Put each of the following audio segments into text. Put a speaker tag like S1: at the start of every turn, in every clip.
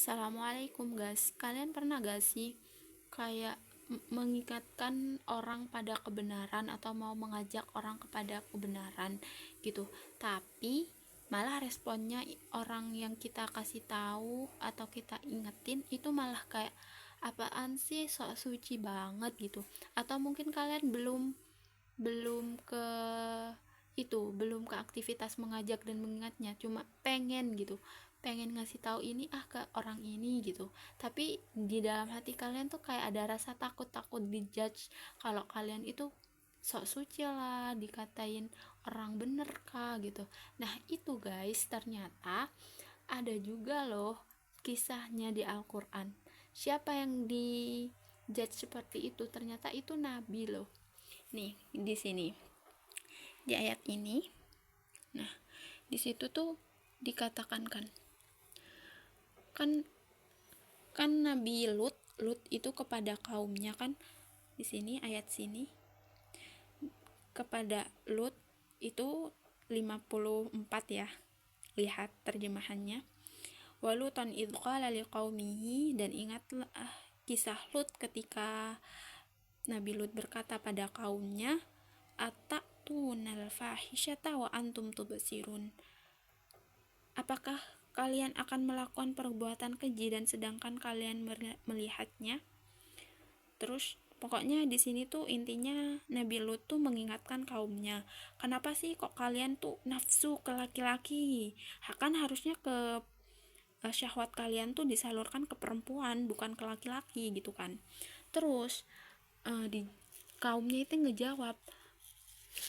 S1: Assalamualaikum guys, kalian pernah gak sih kayak mengingatkan orang pada kebenaran atau mau mengajak orang kepada kebenaran gitu, tapi malah responnya orang yang kita kasih tahu atau kita ingetin itu malah kayak apaan sih, sok suci banget gitu. Atau mungkin kalian belum belum ke belum ke aktivitas mengajak dan mengingatnya, cuma pengen ngasih tahu ini ke orang ini gitu, tapi di dalam hati kalian tuh kayak ada rasa takut dijudge kalau kalian itu sok suci lah, dikatain orang bener kah gitu. Nah itu guys, ternyata ada juga loh kisahnya di Al-Quran. Siapa yang di judge seperti itu? Ternyata itu nabi loh. Nih di sini, di ayat ini, nah di situ tuh dikatakan kan kan Nabi Lut itu kepada kaumnya kan, di sini ayat sini kepada Lut itu 54 ya, lihat terjemahannya. Walutan idh qala liqaumihi, dan ingatlah kisah Lut ketika Nabi Lut berkata pada kaumnya, ataktunal fahisyata wa antum tubsirun, apakah kalian akan melakukan perbuatan keji dan sedangkan kalian melihatnya. Terus pokoknya di sini tuh intinya Nabi Lut tuh mengingatkan kaumnya, kenapa sih kok kalian tuh nafsu ke laki-laki, kan harusnya ke syahwat kalian tuh disalurkan ke perempuan bukan ke laki-laki gitu kan. Terus di kaumnya itu ngejawab,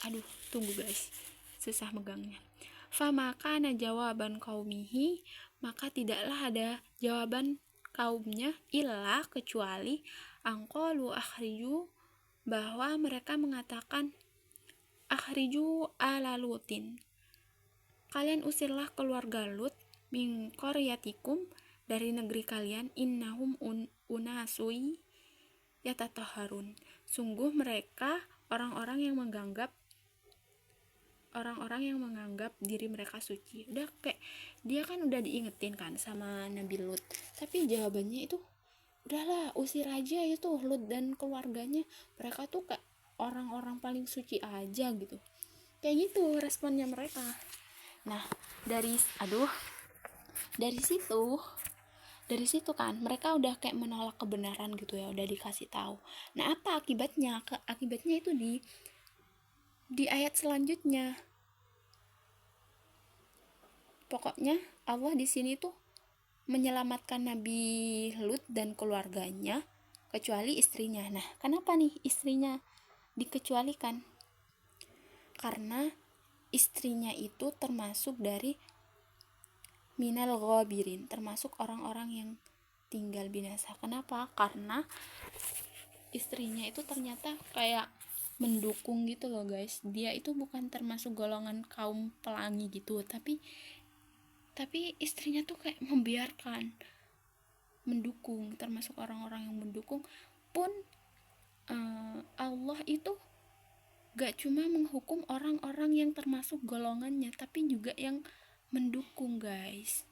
S1: aduh tunggu guys, susah megangnya. Famaka na jawaban kaumihi, maka tidaklah ada jawaban kaumnya illa kecuali angqalu akhriju, bahwa mereka mengatakan akhriju ala lutin, kalian usirlah keluarga Lut, min qaryatikum, dari negeri kalian, innahum unasui yatataharun, sungguh mereka orang-orang yang menganggap diri mereka suci. Udah kayak dia kan udah diingetin kan sama Nabi Lut, tapi jawabannya itu udahlah usir aja itu Lut dan keluarganya, mereka tuh kayak orang-orang paling suci aja gitu, kayak gitu responnya mereka. Nah dari dari situ kan mereka udah kayak menolak kebenaran gitu ya, udah dikasih tahu. Nah apa akibatnya? Akibatnya itu di ayat selanjutnya. Pokoknya Allah di sini tuh menyelamatkan Nabi Lut dan keluarganya kecuali istrinya. Nah kenapa nih istrinya dikecualikan? Karena istrinya itu termasuk dari minal ghabirin, termasuk orang-orang yang tinggal binasa. Kenapa? Karena istrinya itu ternyata kayak mendukung gitu loh guys. Dia itu bukan termasuk golongan kaum pelangi gitu, tapi istrinya tuh kayak membiarkan, mendukung, termasuk orang-orang yang mendukung pun. Allah itu gak cuma menghukum orang-orang yang termasuk golongannya, tapi juga yang mendukung guys.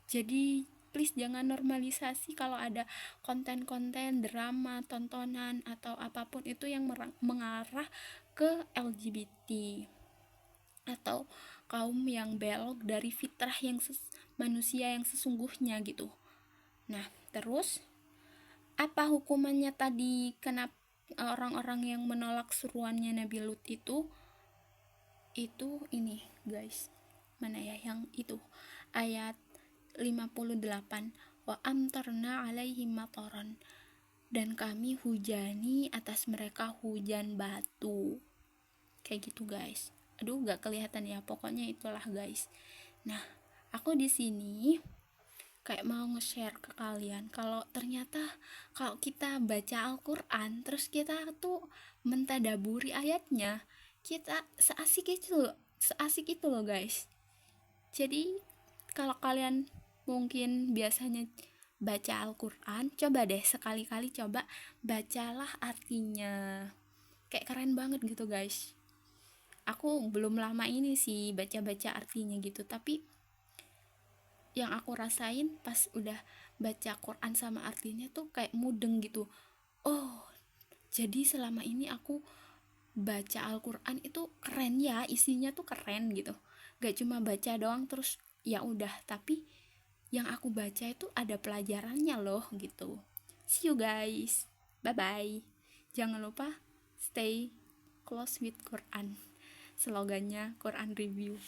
S1: Jadi please jangan normalisasi kalau ada konten-konten drama, tontonan atau apapun itu yang mengarah ke LGBT atau kaum yang belok dari fitrah yang manusia yang sesungguhnya gitu. Nah terus apa hukumannya tadi, kenapa orang-orang yang menolak seruannya Nabi Lut itu ini guys, mana ya yang itu ayat 58, wa amtarna alaihim mataran, dan kami hujani atas mereka hujan batu, kayak gitu guys. Aduh gak kelihatan ya, pokoknya itulah guys. Nah aku di sini kayak mau nge-share ke kalian kalau ternyata kalau kita baca Al-Quran terus kita tuh mentadaburi ayatnya, kita seasik itu loh guys. Jadi kalau kalian mungkin biasanya baca Al-Quran, coba deh sekali-kali coba bacalah artinya, kayak keren banget gitu guys. Aku belum lama ini sih baca-baca artinya gitu, tapi yang aku rasain pas udah baca Quran sama artinya tuh kayak mudeng gitu. Oh, jadi selama ini aku baca Al-Quran itu keren ya, isinya tuh keren gitu, gak cuma baca doang terus ya udah, tapi yang aku baca itu ada pelajarannya loh gitu. See you guys, bye bye. Jangan lupa stay close with Quran, slogannya Quran review.